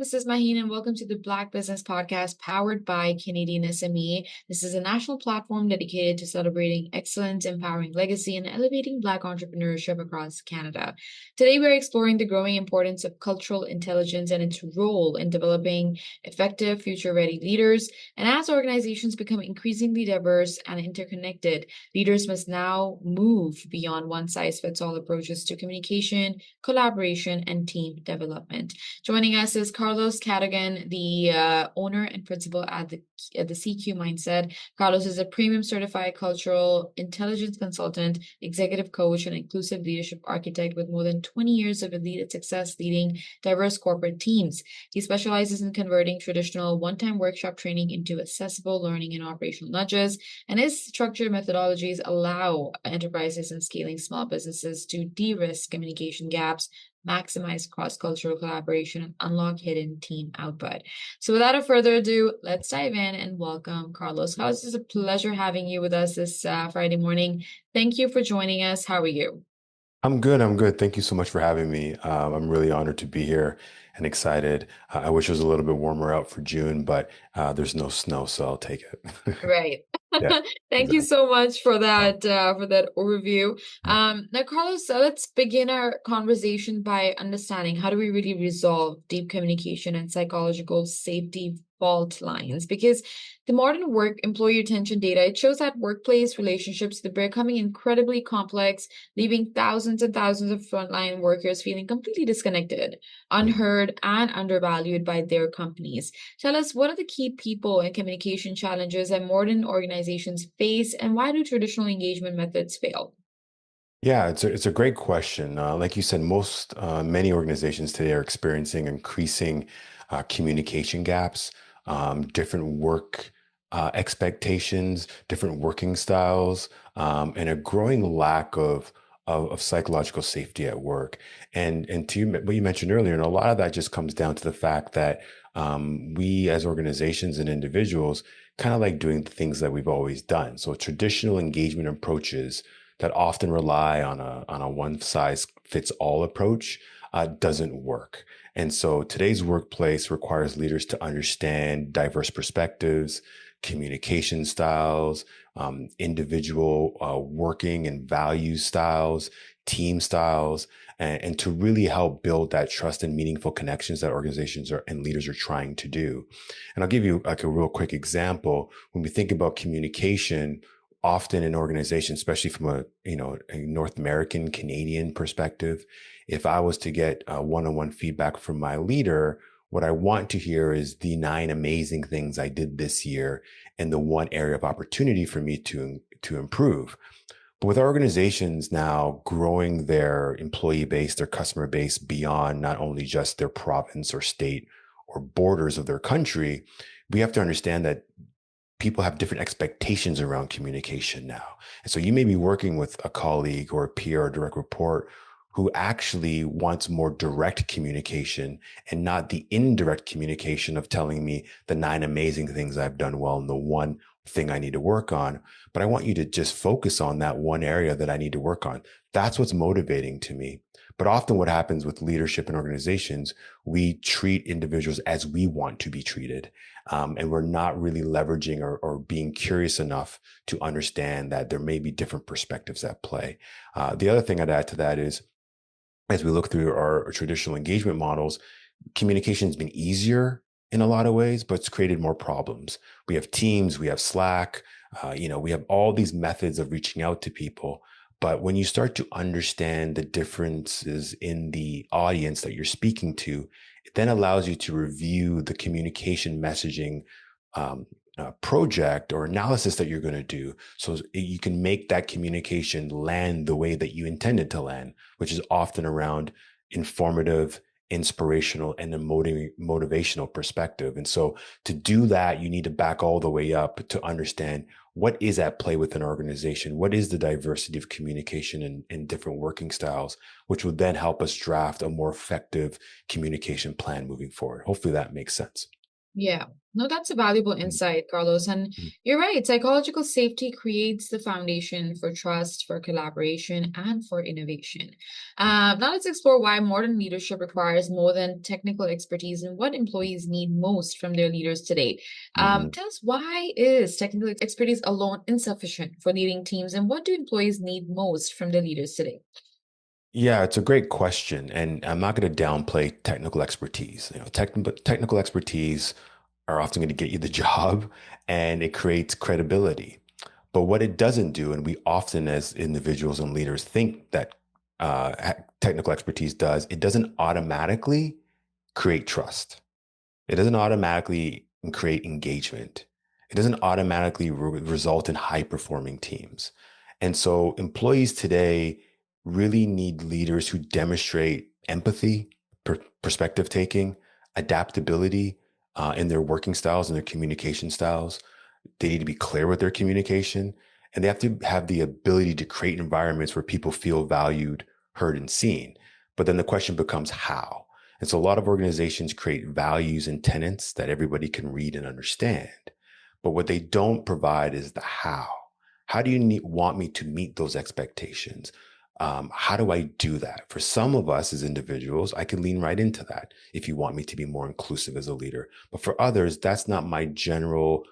This is Maheen, and welcome to the Black Business Podcast powered by Canadian SME. This is a national platform dedicated to celebrating excellence, empowering legacy, and elevating Black entrepreneurship across Canada. Today, we're exploring the growing importance of cultural intelligence and its role in developing effective, future ready leaders. And as organizations become increasingly diverse and interconnected, leaders must now move beyond one size fits all approaches to communication, collaboration, and team development. Joining us is Carlos Cadogan, the owner and principal at the CQ Mindset. Carlos is a premium certified cultural intelligence consultant, executive coach, and inclusive leadership architect with more than 20 years of elite success leading diverse corporate teams. He specializes in converting traditional one-time workshop training into accessible learning and operational nudges, and his structured methodologies allow enterprises and scaling small businesses to de-risk communication gaps, maximize cross-cultural collaboration, and unlock hidden team output. So without further ado, let's dive in and welcome Carlos. It's a pleasure having you with us this Friday morning. Thank you for joining us. How are you? I'm good. I'm good. Thank you so much for having me. I'm really honored to be here and excited. I wish it was a little bit warmer out for June, but there's no snow, so I'll take it. Right. Yeah, Thank you exactly. so much Oh, for that overview. yeah. Now, Carlos, let's begin our conversation by understanding how do we really resolve deep communication and psychological safety fault lines? Because the modern work employee retention data, it shows that workplace relationships they're becoming incredibly complex, leaving thousands and thousands of frontline workers feeling completely disconnected, Mhm. unheard, and undervalued by their companies. Tell us, what are the key people and communication challenges that modern organizations face, and why do traditional engagement methods fail? Yeah, it's a great question. Like you said, many organizations today are experiencing increasing communication gaps, different work expectations, different working styles, and a growing lack of psychological safety at work. And what you mentioned earlier, and a lot of that just comes down to the fact that we as organizations and individuals kind of like doing the things that we've always done. So traditional engagement approaches that often rely on a one size fits all approach doesn't work. And so today's workplace requires leaders to understand diverse perspectives, communication styles, individual working and value styles, team styles, and to really help build that trust and meaningful connections that organizations and leaders are trying to do. And I'll give you like a real quick example. When we think about communication, often in organizations, especially from a North American Canadian perspective, if I was to get one-on-one feedback from my leader, what I want to hear is the 9 amazing things I did this year and the one area of opportunity for me to improve. But with organizations now growing their employee base, their customer base beyond not only just their province or state or borders of their country, we have to understand that people have different expectations around communication now. And so you may be working with a colleague or a peer or direct report who actually wants more direct communication and not the indirect communication of telling me the 9 amazing things I've done well and the one thing I need to work on. But I want you to just focus on that one area that I need to work on. That's what's motivating to me. But often what happens with leadership and organizations, we treat individuals as we want to be treated. And we're not really leveraging or being curious enough to understand that there may be different perspectives at play. The other thing I'd add to that is, as we look through our traditional engagement models, communication has been easier in a lot of ways, but it's created more problems. We have Teams, we have Slack, we have all these methods of reaching out to people. But when you start to understand the differences in the audience that you're speaking to, it then allows you to review the communication messaging project or analysis that you're going to do. So you can make that communication land the way that you intended to land, which is often around informative, inspirational, and a motivational perspective. And so to do that, you need to back all the way up to understand what is at play with an organization, what is the diversity of communication and different working styles, which would then help us draft a more effective communication plan moving forward. Hopefully that makes sense. Yeah. No, that's a valuable Mm, insight, Carlos. And mm, you're right. Psychological safety creates the foundation for trust, for collaboration, and for innovation. mm, Now let's explore why modern leadership requires more than technical expertise and what employees need most from their leaders today. mhm. Tell us, why is technical expertise alone insufficient for leading teams, and what do employees need most from their leaders today? Yeah, it's a great question, and I'm not going to downplay technical expertise. Technical expertise are often going to get you the job, and it creates credibility. But what it doesn't do, and we often as individuals and leaders think that technical expertise does, it doesn't automatically create trust. It doesn't automatically create engagement. It doesn't automatically result in high performing teams. And so employees today really need leaders who demonstrate empathy, perspective taking, adaptability in their working styles and their communication styles. They need to be clear with their communication, and they have to have the ability to create environments where people feel valued, heard, and seen. But then the question becomes how. And so a lot of organizations create values and tenets that everybody can read and understand. But what they don't provide is the how. How do you want me to meet those expectations? How do I do that? For some of us as individuals, I can lean right into that if you want me to be more inclusive as a leader. But for others, that's not my general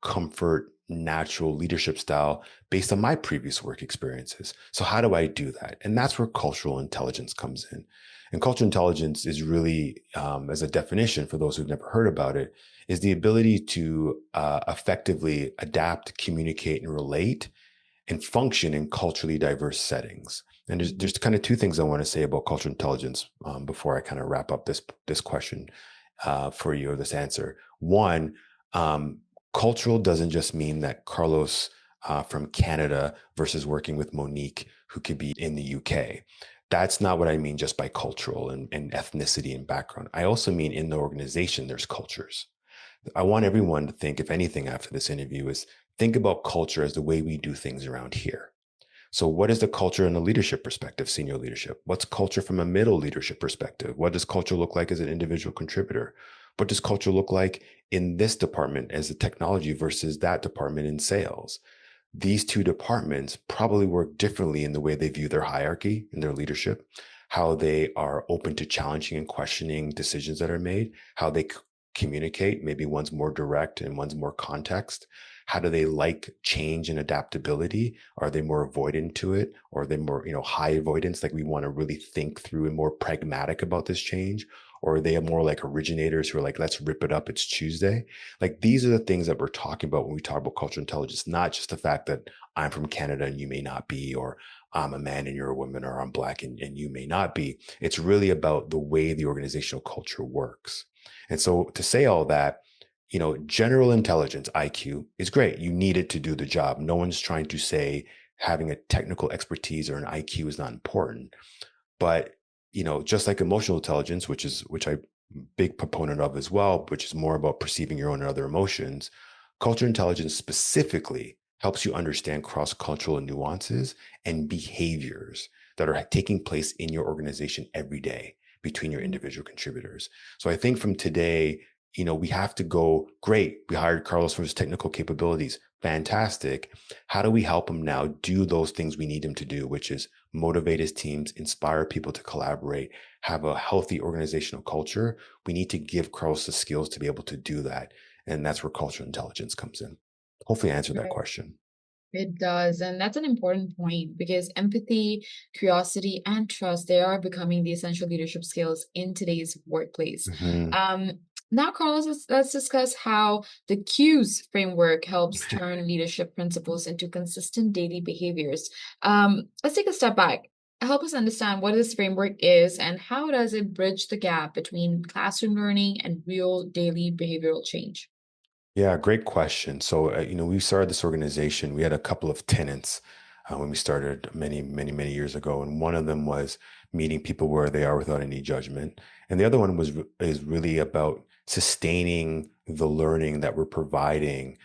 comfort, natural leadership style based on my previous work experiences. So, how do I do that? And that's where cultural intelligence comes in. And cultural intelligence is really, as a definition for those who've never heard about it, is the ability to effectively adapt, communicate, and relate and function in culturally diverse settings. And there's kind of two things I want to say about cultural intelligence before I kind of wrap up this question for you, or this answer. One, um, cultural doesn't just mean that Carlos from Canada versus working with Monique, who could be in the UK. That's not what I mean just by cultural and ethnicity and background. I also mean in the organization, there's cultures. I want everyone to think, if anything, after this interview, is think about culture as the way we do things around here. So, what is the culture in a leadership perspective, senior leadership? What's culture from a middle leadership perspective? What does culture look like as an individual contributor? What does culture look like in this department as a technology versus that department in sales? These two departments probably work differently in the way they view their hierarchy and their leadership, how they are open to challenging and questioning decisions that are made, how they communicate. Maybe one's more direct and one's more context. How do they like change and adaptability? Are they more avoidant to it? Or are they more, high avoidance? Like we want to really think through and more pragmatic about this change? Or are they more like originators who are like, let's rip it up, it's Tuesday? Like these are the things that we're talking about when we talk about cultural intelligence, not just the fact that I'm from Canada and you may not be, or I'm a man and you're a woman, or I'm Black and you may not be. It's really about the way the organizational culture works. And so to say all that, general intelligence, IQ, is great. You need it to do the job. No one's trying to say having a technical expertise or an IQ is not important. But, just like emotional intelligence, which I'm a big proponent of as well, which is more about perceiving your own and other emotions, culture intelligence specifically helps you understand cross-cultural nuances and behaviors that are taking place in your organization every day between your individual contributors. So I think from today, we have to go, great, we hired Carlos for his technical capabilities. Fantastic. How do we help him now do those things we need him to do, which is motivate his teams, inspire people to collaborate, have a healthy organizational culture? We need to give Carlos the skills to be able to do that. And that's where cultural intelligence comes in. Hopefully, I answered that Right. question. It does. And that's an important point because empathy, curiosity, and trust, they are becoming the essential leadership skills in today's workplace. Mhm. Um, Now, Carlos, let's discuss how the cues framework helps turn leadership principles into consistent daily behaviors. Let's take a step back. Help us understand what this framework is and how does it bridge the gap between classroom learning and real daily behavioral change? Yeah, great question. So, we started this organization. We had a couple of tenants when we started many, many, many years ago, and one of them was meeting people where they are without any judgment, and the other one is really about sustaining the learning that we're providing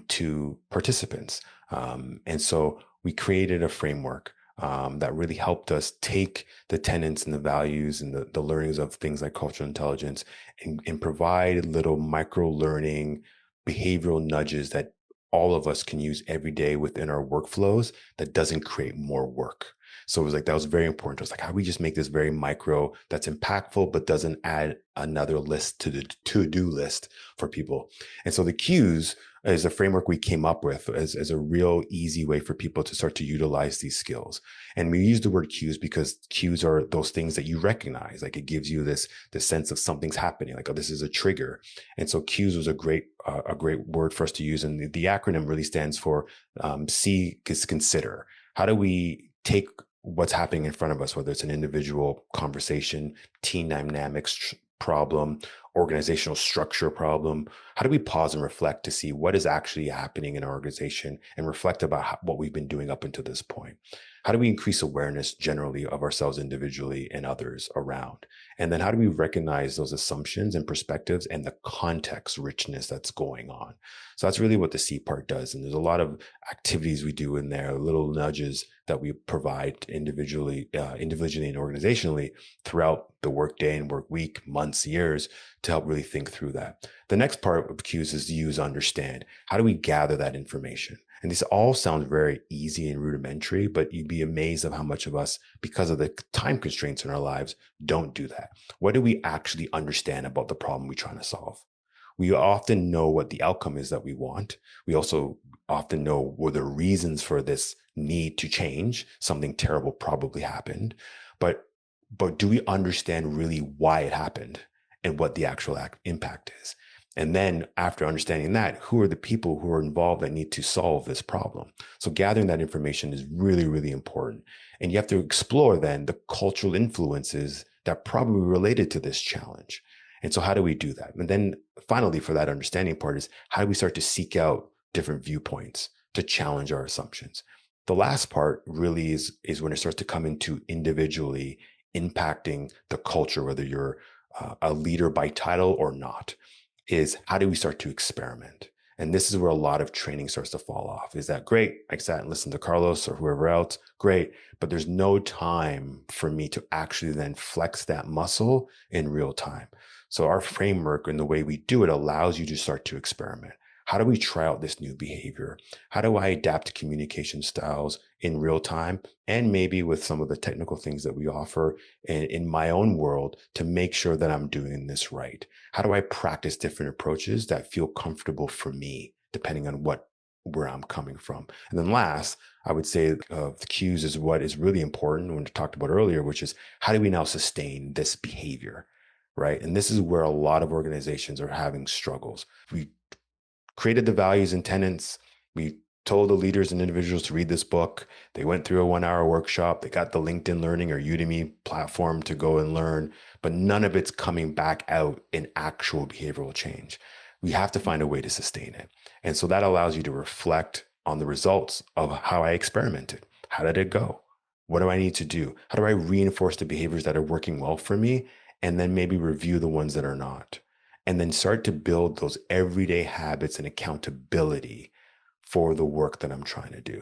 to participants. And so, we created a framework. that really helped us take the tenets and the values and the learnings of things like cultural intelligence and provide little micro learning behavioral nudges that all of us can use every day within our workflows that doesn't create more work. So it was like that was very important. It was like, how do we just make this very micro that's impactful, but doesn't add another list to the to-do list for people? And so the cues is a framework we came up with as a real easy way for people to start to utilize these skills. And we use the word cues because cues are those things that you recognize. Like it gives you this sense of something's happening, like, oh, this is a trigger. And so cues was a great word for us to use. And the acronym really stands for C is consider. How do we take what's happening in front of us, whether it's an individual conversation, team dynamics problem, organizational structure problem? How do we pause and reflect to see what is actually happening in our organization and reflect about what we've been doing up until this point? How do we increase awareness generally of ourselves individually and others around? And then how do we recognize those assumptions and perspectives and the context richness that's going on? So that's really what the C part does. And there's a lot of activities we do in there, little nudges that we provide individually and organizationally throughout the workday and work week, months, years to help really think through that. The next part of cues is to use understand. How do we gather that information? And this all sounds very easy and rudimentary, but you'd be amazed of how much of us, because of the time constraints in our lives, don't do that. What do we actually understand about the problem we're trying to solve? We often know what the outcome is that we want. We also often know what the reasons for this need to change. Something terrible probably happened, but do we understand really why it happened and what the actual impact is? And then after understanding that, who are the people who are involved that need to solve this problem? So gathering that information is really, really important. And you have to explore then the cultural influences that probably related to this challenge. And so how do we do that? And then finally, for that understanding part is how do we start to seek out different viewpoints to challenge our assumptions? The last part really is when it starts to come into individually impacting the culture, whether you're a leader by title or not, is how do we start to experiment? And this is where a lot of training starts to fall off. Is that great? I sat and listened to Carlos or whoever else, great. But there's no time for me to actually then flex that muscle in real time. So our framework and the way we do it allows you to start to experiment. How do we try out this new behavior? How do I adapt communication styles in real time? And maybe with some of the technical things that we offer in my own world to make sure that I'm doing this right? How do I practice different approaches that feel comfortable for me, depending on where I'm coming from? And then last, I would say the cues is what is really important when we talked about earlier, which is how do we now sustain this behavior, right? And this is where a lot of organizations are having struggles. We created the values and tenets. We told the leaders and individuals to read this book. They went through a 1 hour workshop. They got the LinkedIn Learning or Udemy platform to go and learn, but none of it's coming back out in actual behavioral change. We have to find a way to sustain it. And so that allows you to reflect on the results of how I experimented. How did it go? What do I need to do? How do I reinforce the behaviors that are working well for me? And then maybe review the ones that are not. And then start to build those everyday habits and accountability for the work that I'm trying to do.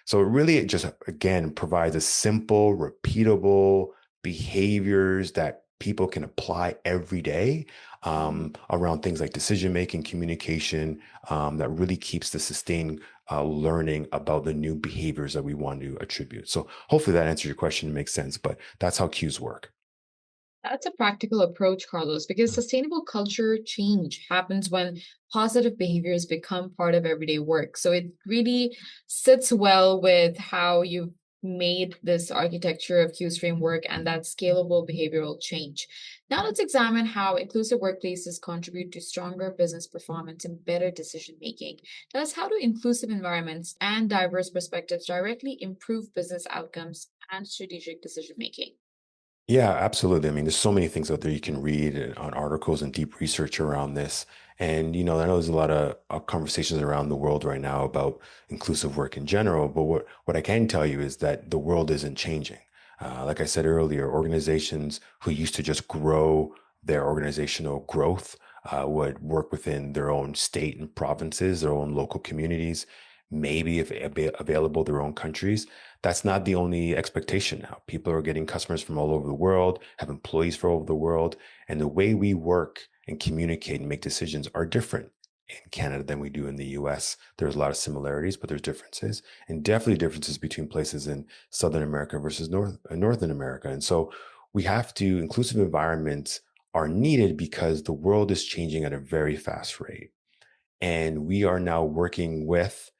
So it just, again, provides a simple, repeatable behaviors that people can apply every day around things like decision making, communication, that really keeps the sustained learning about the new behaviors that we want to attribute. So hopefully that answers your question and makes sense, but that's how cues work. That's a practical approach, Carlos, because sustainable culture change happens when positive behaviors become part of everyday work. So it really sits well with how you've made this architecture of cues framework and that scalable behavioral change. Now let's examine how inclusive workplaces contribute to stronger business performance and better decision making. That's how do inclusive environments and diverse perspectives directly improve business outcomes and strategic decision making. Yeah, absolutely. I mean, there's so many things out there you can read on articles and deep research around this. And, I know there's a lot of conversations around the world right now about inclusive work in general. But what I can tell you is that the world isn't changing. Like I said earlier, organizations who used to just grow their organizational growth would work within their own state and provinces, their own local communities. maybe if available, their own countries. That's not the only expectation now. People are getting customers from all over the world, have employees from all over the world, and the way we work and communicate and make decisions are different in Canada than we do in the US. There's a lot of similarities, but there's differences, and definitely differences between places in Southern America versus Northern America. And so we have to, inclusive environments are needed because the world is changing at a very fast rate. And we are now working with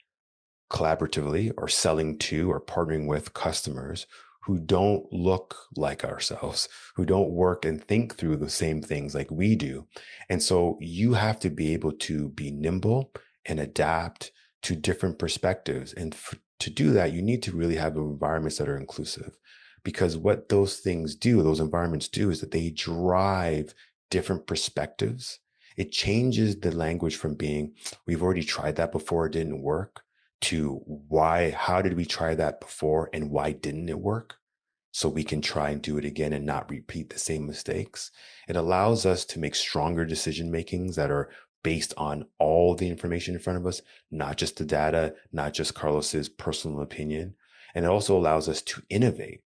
collaboratively or selling to or partnering with customers who don't look like ourselves, who don't work and think through the same things like we do. And so you have to be able to be nimble and adapt to different perspectives. And to do that, you need to really have environments that are inclusive. Because what those things do, those environments do, is that they drive different perspectives. It changes the language from being, we've already tried that before, it didn't work, to why, how did we try that before and why didn't it work? So we can try and do it again and not repeat the same mistakes. It allows us to make stronger decision makings that are based on all the information in front of us, not just the data, not just Carlos's personal opinion. And it also allows us to innovate.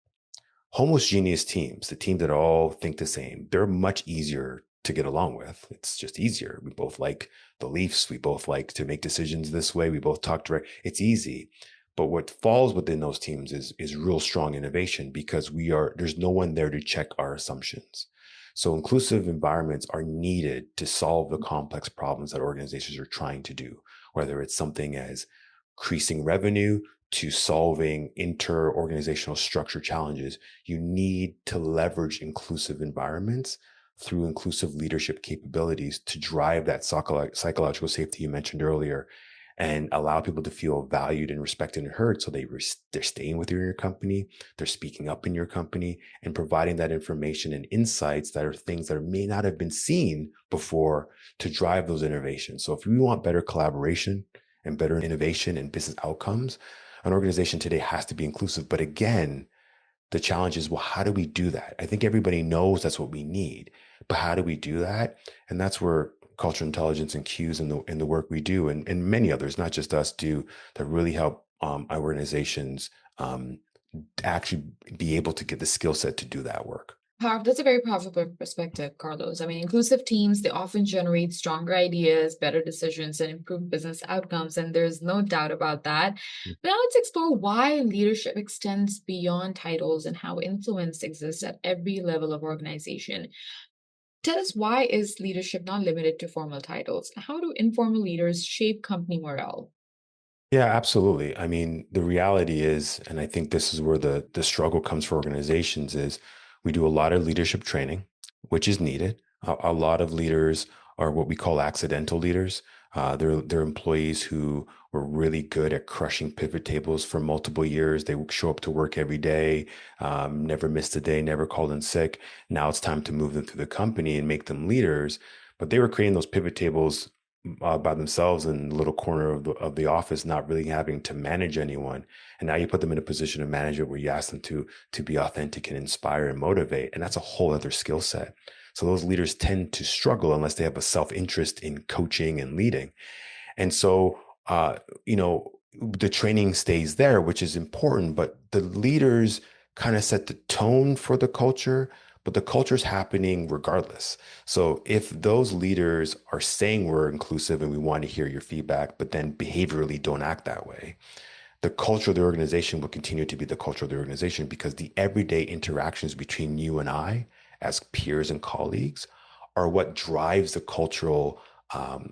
Homogeneous teams, the teams that all think the same, they're much easier to get along with. It's just easier. We both like the Leafs. We both like to make decisions this way. We both talk direct. It's easy. But what falls within those teams is real strong innovation because there's no one there to check our assumptions. So inclusive environments are needed to solve the complex problems that organizations are trying to do, whether it's something as increasing revenue to solving inter-organizational structure challenges. You need to leverage inclusive environments through inclusive leadership capabilities to drive that psychological safety you mentioned earlier and allow people to feel valued and respected and heard. So they're staying with your company, they're speaking up in your company and providing that information and insights that are things that may not have been seen before to drive those innovations. So if we want better collaboration and better innovation and business outcomes, an organization today has to be inclusive. But again, the challenge is, well, how do we do that? I think everybody knows that's what we need, but how do we do that? And that's where cultural intelligence and cues and the work we do and many others, not just us, do that really help our organizations actually be able to get the skill set to do that work. That's a very powerful perspective, Carlos. I mean, inclusive teams, they often generate stronger ideas, better decisions, and improve business outcomes. And there's no doubt about that. But now let's explore why leadership extends beyond titles and how influence exists at every level of organization. Tell us, why is leadership not limited to formal titles? How do informal leaders shape company morale? Yeah, absolutely. I mean, the reality is, and I think this is where the struggle comes for organizations is we do a lot of leadership training, which is needed. A lot of leaders are what we call accidental leaders. They're employees who were really good at crushing pivot tables for multiple years. They would show up to work every day, never missed a day, never called in sick. Now it's time to move them through the company and make them leaders. But they were creating those pivot tables by themselves in the little corner of the office, not really having to manage anyone. And now you put them in a position of manager where you ask them to be authentic and inspire and motivate. And that's a whole other skill set. So those leaders tend to struggle unless they have a self-interest in coaching and leading. And so, the training stays there, which is important, but the leaders kind of set the tone for the culture, but the culture is happening regardless. So if those leaders are saying we're inclusive and we want to hear your feedback, but then behaviorally don't act that way, the culture of the organization will continue to be the culture of the organization because the everyday interactions between you and I as peers and colleagues are what drives the cultural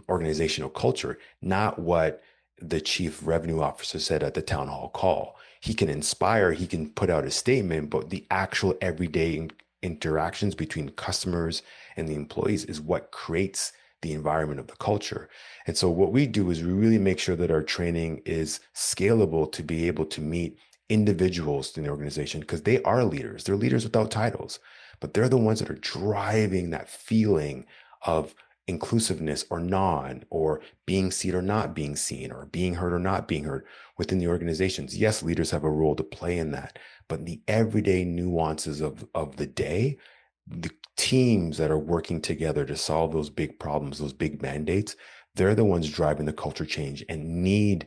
organizational culture, not what the chief revenue officer said at the town hall call. He can inspire, he can put out a statement, but the actual everyday interactions between customers and the employees is what creates the environment of the culture. And so what we do is we really make sure that our training is scalable to be able to meet individuals in the organization because they are leaders. They're leaders without titles, but they're the ones that are driving that feeling of inclusiveness or non, or being seen or not being seen, or being heard or not being heard within the organizations. Yes, leaders have a role to play in that, but in the everyday nuances of the day, the teams that are working together to solve those big problems, those big mandates, they're the ones driving the culture change and need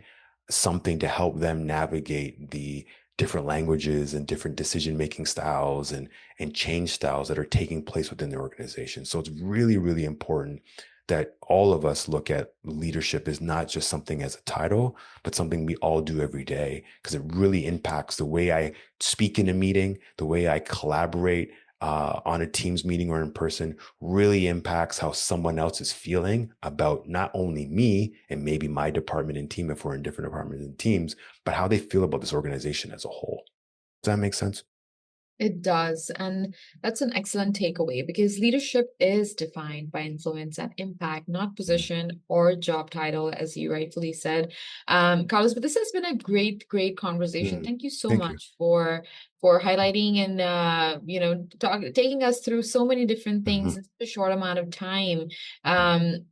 something to help them navigate the different languages and different decision making styles and change styles that are taking place within the organization. So it's really, really important that all of us look at leadership as not just something as a title, but something we all do every day, because it really impacts the way I speak in a meeting, the way I collaborate on a Teams meeting or in person, really impacts how someone else is feeling about not only me and maybe my department and team if we're in different departments and teams, but how they feel about this organization as a whole. Does that make sense? It does. And that's an excellent takeaway because leadership is defined by influence and impact, not Mm, position or job title, as you rightfully said. Carlos, but this has been a great conversation. mm. Thank you so Thank you. much for highlighting and taking us through so many different things Mhm. in such a short amount of time.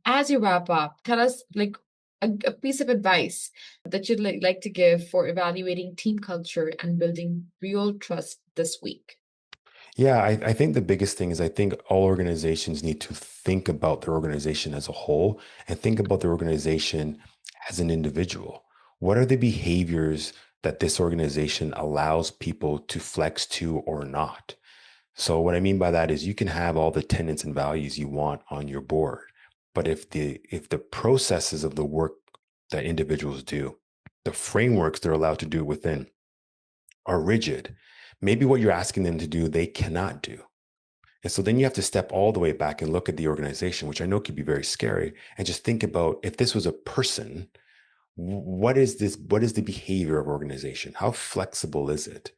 As you wrap up, tell us like a piece of advice that you'd like to give for evaluating team culture and building real trust this week. Yeah, I think the biggest thing is I think all organizations need to think about their organization as a whole and think about their organization as an individual. What are the behaviors that this organization allows people to flex to or not? So what I mean by that is you can have all the tenets and values you want on your board, but if the processes of the work that individuals do, the frameworks they're allowed to do within are rigid, maybe what you're asking them to do, they cannot do. And so then you have to step all the way back and look at the organization, which I know can be very scary, and just think about if this was a person, what is this? What is the behavior of organization? How flexible is it?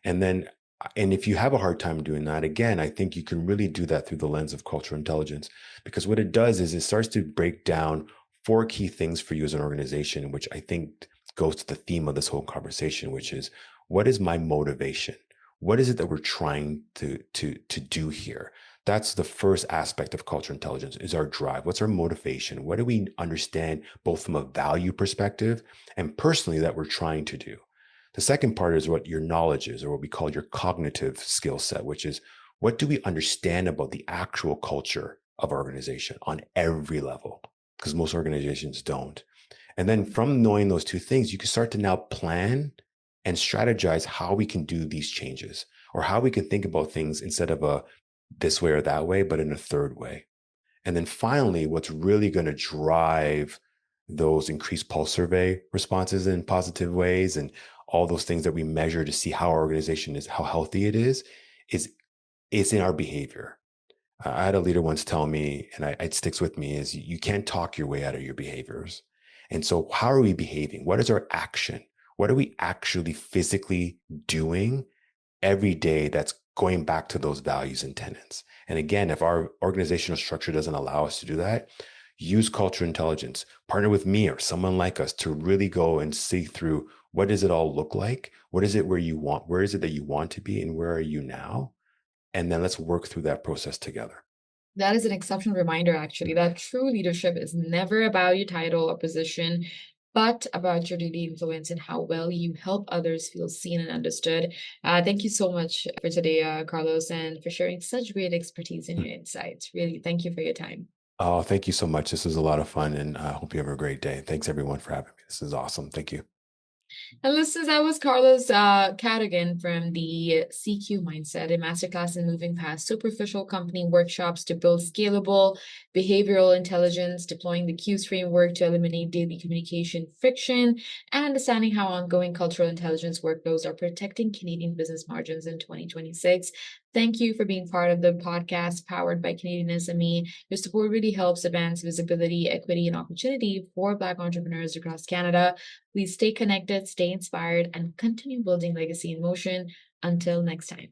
And then, and if you have a hard time doing that, again, I think you can really do that through the lens of cultural intelligence, because what it does is it starts to break down four key things for you as an organization, which I think goes to the theme of this whole conversation, which is what is my motivation? What is it that we're trying to do here? That's the first aspect of cultural intelligence is our drive. What's our motivation? What do we understand both from a value perspective and personally that we're trying to do? The second part is what your knowledge is, or what we call your cognitive skill set, which is what do we understand about the actual culture of our organization on every level? Because most organizations don't. And then from knowing those two things, you can start to now plan and strategize how we can do these changes or how we can think about things instead of a this way or that way, but in a third way. And then finally, what's really going to drive those increased pulse survey responses in positive ways and all those things that we measure to see how our organization is, how healthy is it's in our behavior. I had a leader once tell me, and it sticks with me, is you can't talk your way out of your behaviors. And so, how are we behaving? What is our action? What are we actually physically doing every day that's going back to those values and tenets? And again, if our organizational structure doesn't allow us to do that, use cultural intelligence, partner with me or someone like us to really go and see through what does it all look like? What is it where is it that you want to be and where are you now? And then let's work through that process together. That is an exceptional reminder, actually, that true leadership is never about your title or position, but about your daily influence and how well you help others feel seen and understood. Thank you so much for today, Carlos, and for sharing such great expertise and your insights. Really, thank you for your time. Oh, thank you so much. This was a lot of fun and I hope you have a great day. Thanks everyone for having me. This is awesome. Thank you. And listeners, that was Carlos Cadogan from the CQ Mindset, a masterclass in moving past superficial company workshops to build scalable behavioral intelligence, deploying the Qs framework to eliminate daily communication friction, and understanding how ongoing cultural intelligence workflows are protecting Canadian business margins in 2026. Thank you for being part of the podcast powered by Canadian SME. Your support really helps advance visibility, equity, and opportunity for Black entrepreneurs across Canada. Please stay connected, stay inspired, and continue building legacy in motion. Until next time.